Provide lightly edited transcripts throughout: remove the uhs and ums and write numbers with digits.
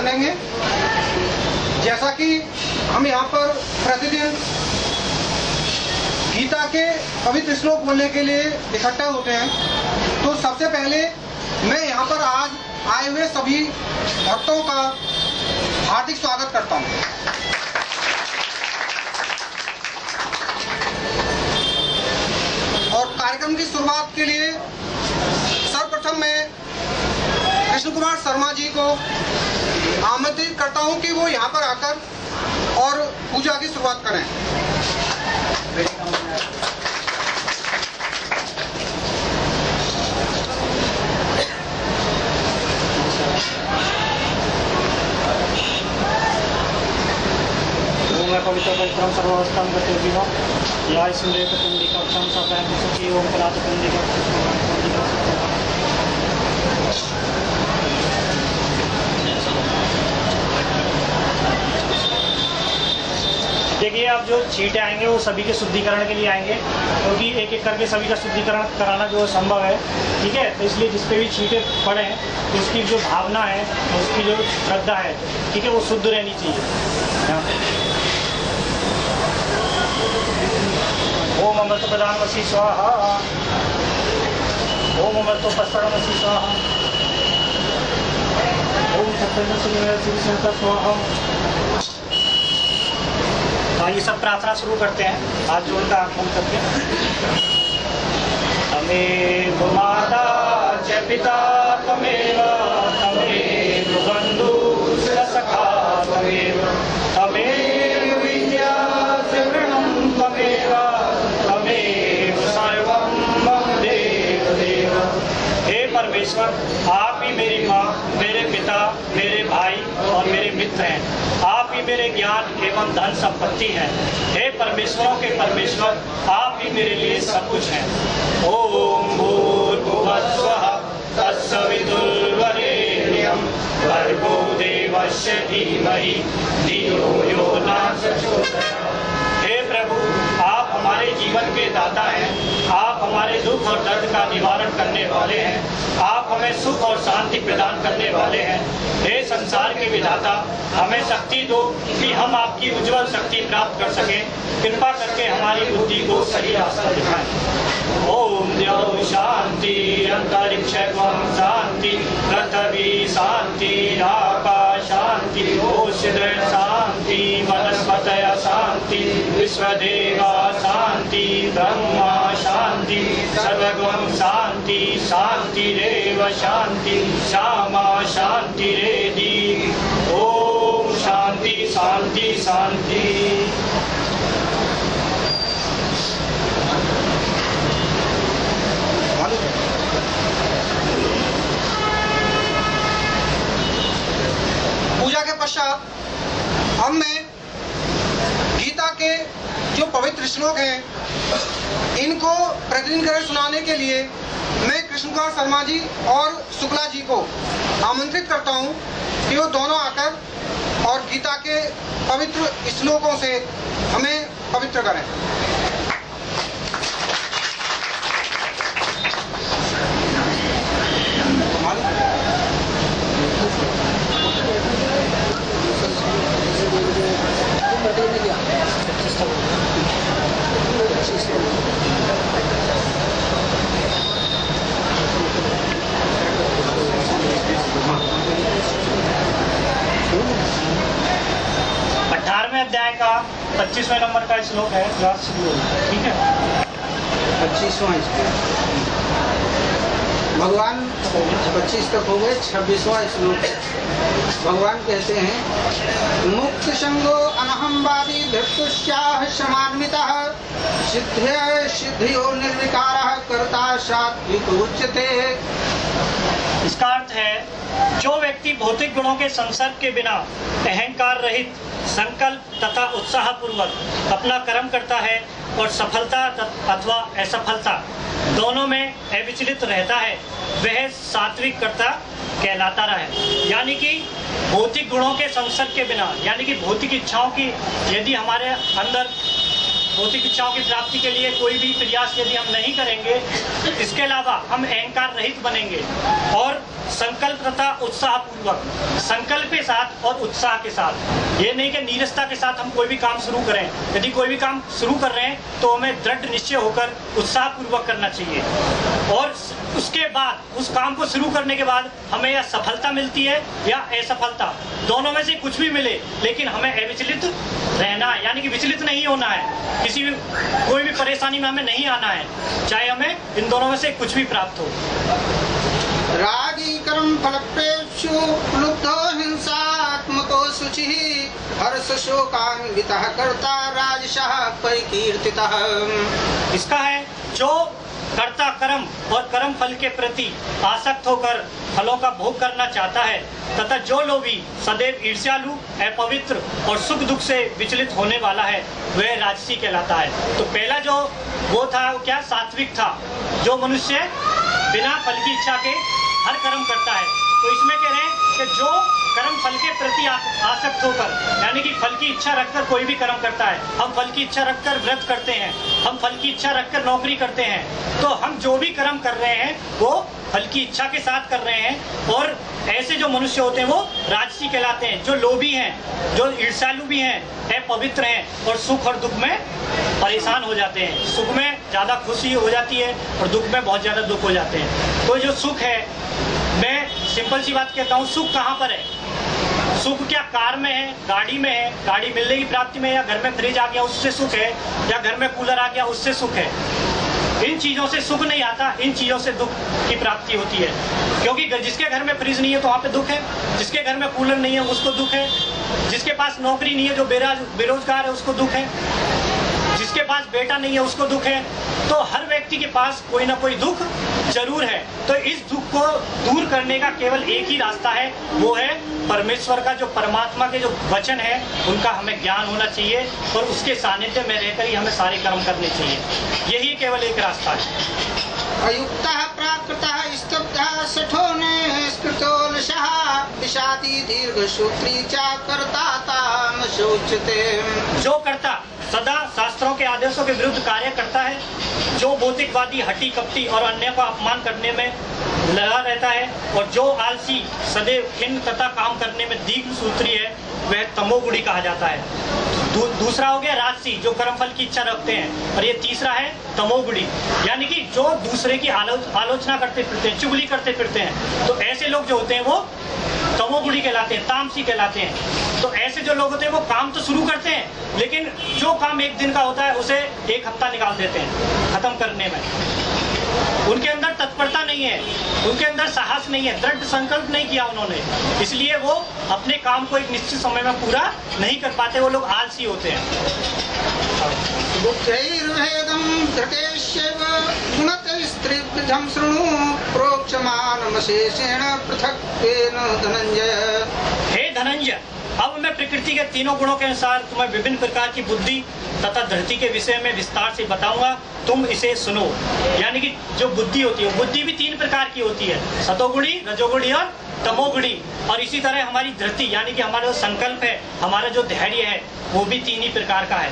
ध्यान देंगे। जैसा कि हम यहाँ पर प्रतिदिन गीता के पवित्र श्लोक बोलने के लिए इकट्ठा होते हैं, तो सबसे पहले मैं यहाँ पर आज आए हुए सभी भक्तों का हार्दिक स्वागत करता हूँ। और कार्यक्रम की शुरुआत के लिए सर्वप्रथम मैं कृष्ण कुमार शर्मा जी को आमंत्रित करता हूं कि वो यहाँ पर आकर और पूजा की शुरुआत करें। पवित्र पवित्रम सर्वस्थान गतिविधियों या सुलेख पुंडिका संसपैन सुखी ओम कलात पुंडिका। देखिए, आप जो छींटे आएंगे वो सभी के शुद्धिकरण के लिए आएंगे, क्योंकि एक एक करके सभी का शुद्धिकरण कराना जो संभव है, ठीक है। तो इसलिए जिस पे भी छींटे पड़े हैं तो उसकी जो भावना है, उसकी जो श्रद्धा है, ठीक है, वो शुद्ध रहनी चाहिए। ओम अमृत प्रधानमसी स्वाहा, ओम अमृत पस्तरणमसी स्वाहा, ओम सत्यम स्वाहा। ये सब प्रार्थना शुरू करते हैं हाथ जोड़कर आंख बंद करके। तमेव माता च पिता त्वमेव, तमेव बन्धुश्च सखा त्वमेव, तमेव विद्या शरणं त्वमेव, तमेव सर्वं मम देव देव। हे परमेश्वर, आप ही मेरी माँ, मेरे पिता, मेरे भाई और मेरे मित्र हैं। आप ही मेरे ज्ञान एवं धन संपत्ति हैं। हे परमेश्वरों के परमेश्वर, आप ही मेरे लिए सब कुछ हैं। ओम भूर्भुवस्वः तत्सवितुर्वरेण्यं भर्गो देवस्य धीमहि धियो यो न प्रचोदयात्। हे प्रभु, आप हमारे जीवन के दाता हैं। आप हमारे दुख और दर्द का निवारण करने वाले हैं। आप हमें सुख और शांति प्रदान करने वाले हैं। हे संसार के विधाता, हमें शक्ति दो कि हम आपकी उज्जवल शक्ति प्राप्त कर सकें। कृपा करके हमारी बुद्धि को सही रास्ता दिखाएं। ओम द्यौ शांति अंतरिक्ष शांति, पृथ्वी शांति, आकाश शांति, ओषधय शांति, वनस्पतय शांति, विश्वदेवा शांति, ब्रह्मा शांति, सर्वगुण शांति, शांतिरेव शांति, श्यामा शांतिरेधि। ओम शांति शांति शांति। पूजा के पश्चात अब मैं गीता के जो पवित्र श्लोक हैं इनको प्रतिदिन कर सुनाने के लिए मैं कृष्ण कुमार शर्मा जी और शुक्ला जी को आमंत्रित करता हूं कि वो दोनों आकर और गीता के पवित्र श्लोकों से हमें पवित्र करें। अध्याय का 25वें नंबर का श्लोक है, लास्ट श्लोक, ठीक है। 25वां भगवान 25 तक हो गए। 26वां श्लोक भगवान कहते हैं, मुक्त संगो अनहंवादी धृतुष्याः समान्वितः सिद्धे सिद्धियो निर्विकारः कर्ता सात्विक उच्यते। इसका अर्थ है, जो व्यक्ति भौतिक गुणों के संसर्ग के बिना अहंकार रहित संकल्प तथा उत्साह पूर्वक अपना कर्म करता है और सफलता अथवा असफलता दोनों में अविचलित रहता है, वह सात्विक कर्ता कहलाता है। यानी कि भौतिक गुणों के संसर्ग के बिना, यानी कि भौतिक इच्छाओं की यदि हमारे अंदर भौतिक इच्छाओं की प्राप्ति के लिए कोई भी प्रयास यदि हम नहीं करेंगे, इसके अलावा हम अहंकार रहित बनेंगे और संकल्प तथा उत्साह पूर्वक, संकल्प के साथ और उत्साह के साथ, ये नहीं कि नीरसता के साथ हम कोई भी काम शुरू करें। यदि कोई भी काम शुरू कर रहे हैं तो हमें दृढ़ निश्चय होकर उत्साह पूर्वक करना चाहिए और उसके बाद उस काम को शुरू करने के बाद हमें या सफलता मिलती है या असफलता, दोनों में से कुछ भी मिले, लेकिन हमें अविचलित रहना है, यानी कि विचलित नहीं होना है, किसी भी कोई भी परेशानी में हमें नहीं आना है, चाहे हमें इन दोनों में से कुछ भी प्राप्त हो। रागी कर्म फलप्रेक्षु लुब्धो हिंसात्मको शुचिः हर्ष शोकान्वितः कर्ता राजसः परिकीर्तितः। इसका है जो कर्ता कर्म और कर्म फल के प्रति आसक्त होकर फलों का भोग करना चाहता है तथा जो लोभी सदैव ईर्ष्यालु, अपवित्र और सुख दुख से विचलित होने वाला है वह राजसी कहलाता है। तो पहला जो वो था वो क्या, सात्विक था, जो मनुष्य बिना फल की इच्छा के हर कर्म करता है। तो इसमें कह रहे हैं कि जो कर्म फल के प्रति आसक्त होकर, यानी कि फल की इच्छा रखकर कोई भी कर्म करता है, हम फल की इच्छा रखकर व्रत करते हैं, हम फल की इच्छा रखकर नौकरी करते हैं, तो हम जो भी कर्म कर रहे हैं वो फल की इच्छा के साथ कर रहे हैं। और ऐसे जो मनुष्य होते हैं वो राजसी कहलाते हैं, जो लोभी हैं, जो ईर्ष्यालु भी हैं, अपवित्र हैं और सुख और दुख में परेशान हो जाते हैं। सुख में ज़्यादा खुशी हो जाती है और दुख में बहुत ज़्यादा दुख हो जाते हैं। तो जो सुख है, मैं सिंपल सी बात कहता हूँ, सुख कहाँ पर है? सुख क्या कार में है, गाड़ी में है, गाड़ी मिलने की प्राप्ति में, या घर में फ्रिज आ गया उससे सुख है, या घर में कूलर आ गया उससे सुख है? इन चीज़ों से सुख नहीं आता, इन चीज़ों से दुख की प्राप्ति होती है। क्योंकि जिसके घर में फ्रिज नहीं है तो वहाँ पे दुख है, जिसके घर में कूलर नहीं है उसको दुख है, जिसके पास नौकरी नहीं है, जो बेरोजगार है उसको दुख है, जिसके पास बेटा नहीं है उसको दुख है। तो हर व्यक्ति के पास कोई ना कोई दुख जरूर है। तो इस दुख को दूर करने का केवल एक ही रास्ता है, वो है परमेश्वर का, जो परमात्मा के जो वचन है उनका हमें ज्ञान होना चाहिए और उसके सानिध्य में रहकर ही हमें सारे कर्म करने चाहिए। यही केवल एक रास्ता है। अयुक्तः प्राकृतः स्तब्धः शठो निष्कृतोलसः विषादी दीर्घसूत्री च कर्ता ताम शोच्यते। जो कर्ता सदा शास्त्रों के आदेशों के विरुद्ध कार्य करता है, जो भौतिकवादी, हट्टी कपटी और अन्य को अपमान करने में लगा रहता है, और जो आलसी, सदैव खिन्न तथा काम करने में दीर्घ सूत्री है, वह तमोगुणी कहा जाता है। दूसरा हो गया राजसी, जो कर्मफल की इच्छा रखते हैं, और ये तीसरा है तमोगुणी, यानी कि जो दूसरे की आलोचना करते फिरते हैं, चुगली करते फिरते हैं। तो ऐसे लोग जो होते हैं वो तमोगुणी कहलाते हैं, तामसी कहलाते हैं। तो ऐसे जो लोग होते हैं वो काम तो शुरू करते हैं, लेकिन जो काम एक दिन का होता है उसे एक हफ्ता निकाल देते हैं खत्म करने में। उनके अंदर तत्परता नहीं है, उनके अंदर साहस नहीं है, दृढ़ संकल्प नहीं किया उन्होंने, इसलिए वो अपने काम को एक निश्चित समय में पूरा नहीं कर पाते, वो लोग आलसी होते हैं। बुद्धैर्भेदं धृतेश्चैव गुणतैस्त्रिविधं शृणु प्रोक्षमानमशेषेण पृथक्त्वेन धनंजय। हे धनंजय, अब मैं प्रकृति के तीनों गुणों के अनुसार तुम्हें विभिन्न प्रकार की बुद्धि तथा धरती के विषय में विस्तार से बताऊंगा, तुम इसे सुनो। यानी कि जो बुद्धि होती है, बुद्धि भी तीन प्रकार की होती है, सतोगुणी, रजोगुणी और तमोगुणी। और इसी तरह हमारी धरती, यानी कि हमारा जो संकल्प है, हमारा जो धैर्य है, वो भी तीन ही प्रकार का है।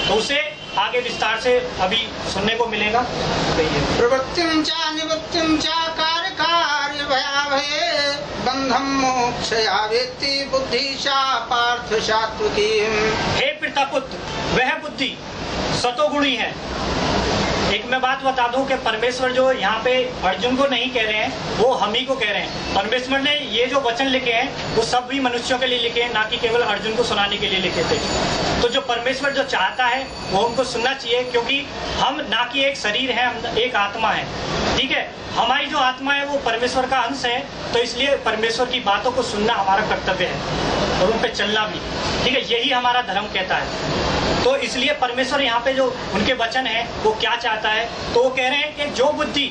तो उसे आगे विस्तार से अभी सुनने को मिलेगा। प्रवृत्तिं च निवृत्तिं च कार्य भयाभये बंधं मोक्षया वेत्ति बुद्धि चा पार्थ सात्विकी। हे पितापुत्र, वह बुद्धि सतोगुणी है। एक मैं बात बता दूं कि परमेश्वर जो यहाँ पे अर्जुन को नहीं कह रहे हैं, वो हम ही को कह रहे हैं। परमेश्वर ने ये जो वचन लिखे हैं वो सभी मनुष्यों के लिए लिखे हैं, ना कि केवल अर्जुन को सुनाने के लिए लिखे थे। तो जो परमेश्वर जो चाहता है वो हमको सुनना चाहिए, क्योंकि हम ना कि एक शरीर है, हम एक आत्मा है। ठीक है, हमारी जो आत्मा है वो परमेश्वर का अंश है, तो इसलिए परमेश्वर की बातों को सुनना हमारा कर्तव्य है और उन पर चलना भी। ठीक है, यही हमारा धर्म कहता है। तो इसलिए परमेश्वर यहाँ पे जो उनके वचन है वो क्या चाहता है, तो वो कह रहे हैं कि जो बुद्धि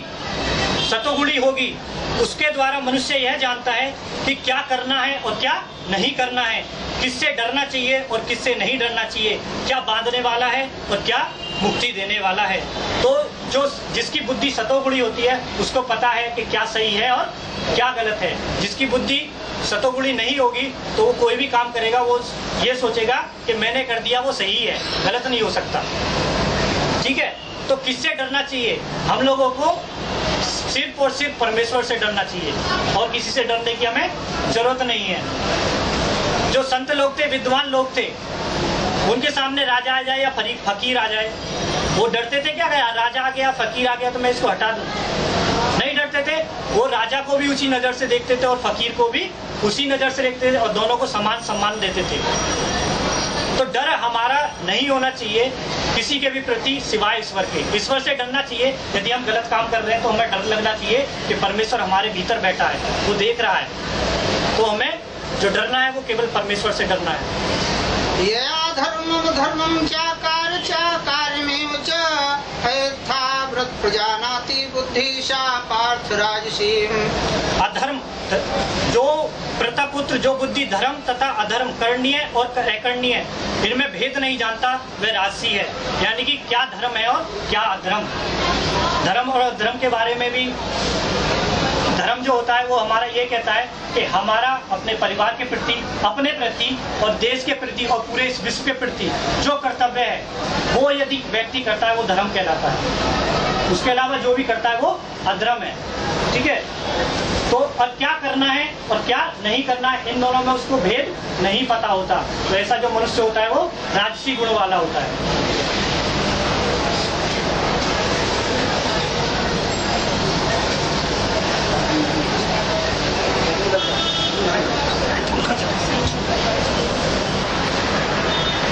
सतोगुणी होगी उसके द्वारा मनुष्य यह जानता है कि क्या करना है और क्या नहीं करना है, किससे डरना चाहिए और किससे नहीं डरना चाहिए, क्या बांधने वाला है और क्या मुक्ति देने वाला है। तो जिसकी बुद्धि सतोगुणी होती है उसको पता है कि क्या सही है और क्या गलत है। जिसकी बुद्धि सतोगुणी नहीं होगी तो वो कोई भी काम करेगा वो ये सोचेगा कि मैंने कर दिया वो सही है, गलत नहीं हो सकता। ठीक है, तो किससे डरना चाहिए? हम लोगों को सिर्फ और सिर्फ परमेश्वर से डरना चाहिए और किसी से डरने की हमें जरूरत नहीं है। जो संत लोग थे, विद्वान लोग थे, उनके सामने राजा आ जाए या फकीर आ जाए, वो डरते थे क्या? राजा आ गया, फकीर आ गया तो मैं इसको हटा दूं? नहीं डरते थे। वो राजा को भी उसी नजर से देखते थे और फकीर को भी उसी नजर से देखते थे और दोनों को समान सम्मान देते थे। तो डर हमारा नहीं होना चाहिए किसी के भी प्रति सिवाय ईश्वर के। ईश्वर से डरना चाहिए। यदि हम गलत काम कर रहे हैं तो हमें डर लगना चाहिए कि परमेश्वर हमारे भीतर बैठा है, वो देख रहा है। तो हमें जो डरना है वो केवल परमेश्वर से डरना है। या धर्मम धर्मम चाकारमेव च हयथा व्रत प्रजानाति बुद्धिशा पार्थ राजसीम। अधर्म, जो प्रतापुत्र जो बुद्धि धर्म तथा अधर्म, करणीय और अकरणीय, इनमें भेद नहीं जानता वह राजसी है। यानी कि क्या धर्म है और क्या अधर्म। धर्म और अधर्म के बारे में भी, धर्म जो होता है वो हमारा ये कहता है कि हमारा अपने परिवार के प्रति, अपने प्रति और देश के प्रति और पूरे इस विश्व के प्रति जो कर्तव्य है वो यदि व्यक्ति करता है वो धर्म कहलाता है। उसके अलावा जो भी करता है वो अधर्म है। ठीक है, तो और क्या करना है और क्या नहीं करना है, इन दोनों में उसको भेद नहीं पता होता। तो ऐसा जो मनुष्य होता है वो राजसी गुण वाला होता है।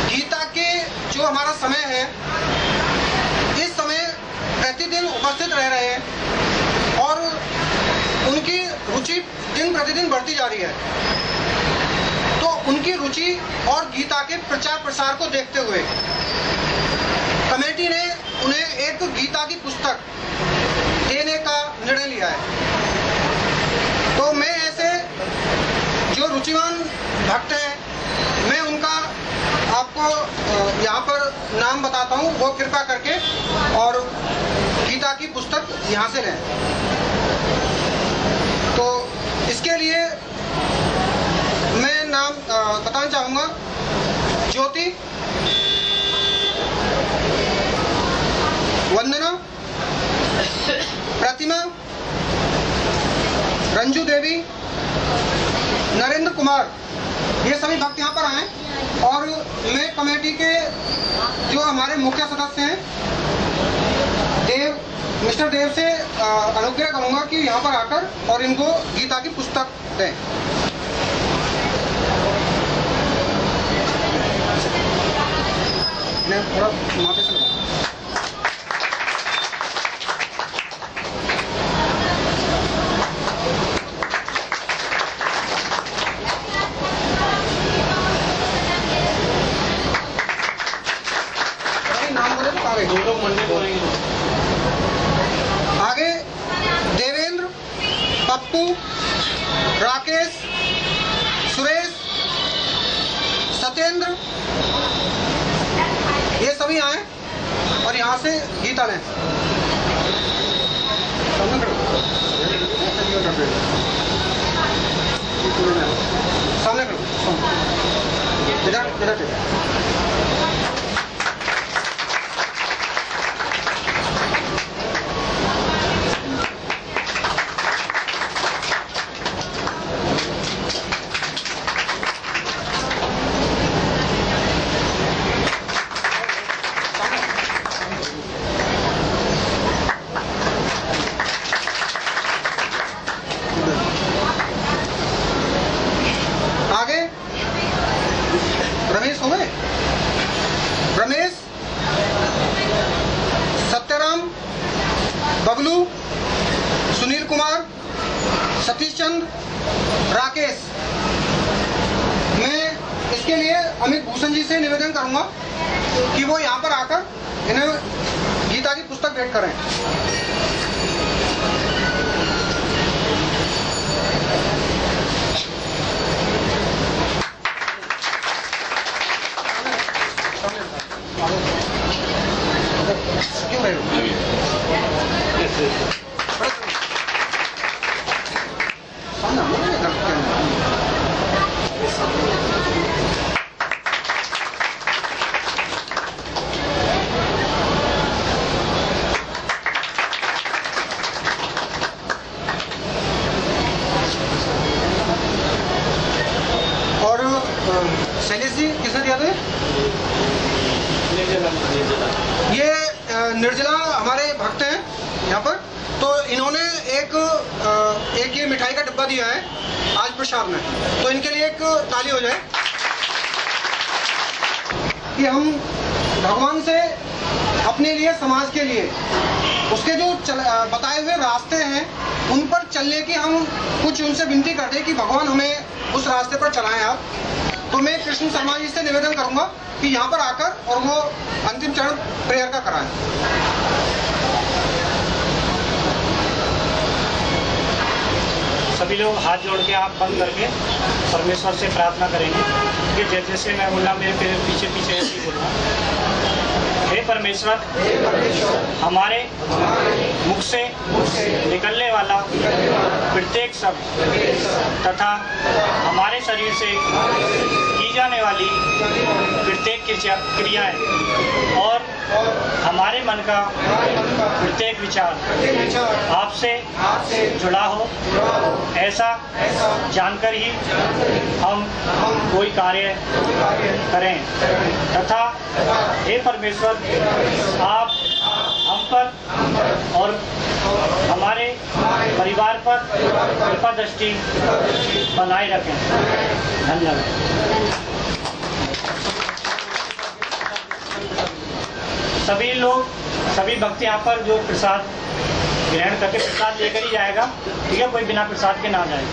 गीता के जो हमारा समय है, इस समय प्रतिदिन उपस्थित रह रहे हैं और उनकी रुचि दिन प्रतिदिन बढ़ती जा रही है। तो उनकी रुचि और गीता के प्रचार प्रसार को देखते हुए कमेटी ने उन्हें एक गीता की पुस्तक देने का निर्णय लिया है। तो मैं ऐसे जो रुचिमान भक्त हैं, मैं उनका आपको यहाँ पर नाम बताता हूँ, वो कृपा करके और गीता की पुस्तक यहाँ से लें। तो इसके लिए मैं नाम बताना चाहूँगा। ज्योति, वंदना, प्रतिमा, रंजू देवी, नरेंद्र कुमार, ये सभी भक्त यहाँ पर आए। और मैं कमेटी के जो हमारे मुख्य सदस्य हैं मिस्टर देव से अनुग्रह करूंगा कि यहाँ पर आकर और इनको गीता की पुस्तक दें। थोड़ा माथे से आगे देवेंद्र, पप्पू, राकेश, सुरेश, सत्येंद्र, ये सभी आए और यहाँ से गीता लें। सामने करो, इधर रमेश, सत्यराम, बबलू, सुनील कुमार, सतीश चंद्र, राकेश। मैं इसके लिए अमित भूषण जी से निवेदन करूंगा कि वो यहाँ पर आकर इन्हें गीता की पुस्तक भेंट करें। शैलेश जी किसने दिया था? ये निर्जला हमारे भक्त हैं यहाँ पर, तो इन्होंने एक ये मिठाई का डिब्बा दिया है आज प्रसाद में, तो इनके लिए एक ताली हो जाए कि हम भगवान से अपने लिए, समाज के लिए उसके जो बताए हुए रास्ते हैं उन पर चलने की हम कुछ उनसे विनती करते हैं कि भगवान हमें उस रास्ते पर चलाएं आप। तो मैं कृष्ण शर्मा जी से निवेदन करूंगा कि यहाँ पर आकर और वो अंतिम चरण प्रेयर का कराएं। सभी लोग हाथ जोड़ के आँख बंद करके परमेश्वर से प्रार्थना करेंगे कि जैसे मैं बोला मेरे पीछे पीछे ऐसे ही बोलूँगा। हे परमेश्वर, हमारे मुख से निकलने वाला प्रत्येक शब्द तथा हमारे शरीर से की जाने वाली प्रत्येक क्रियाएं और हमारे मन का प्रत्येक विचार आपसे जुड़ा हो, ऐसा जानकर ही हम कोई कार्य करें। तथा हे परमेश्वर, आप हम पर और हमारे परिवार पर कृपा दृष्टि बनाए रखें। धन्यवाद। सभी लोग, सभी भक्त यहाँ पर जो प्रसाद ग्रहण करके प्रसाद लेकर ही जाएगा, ठीक है? कोई बिना प्रसाद के ना जाए।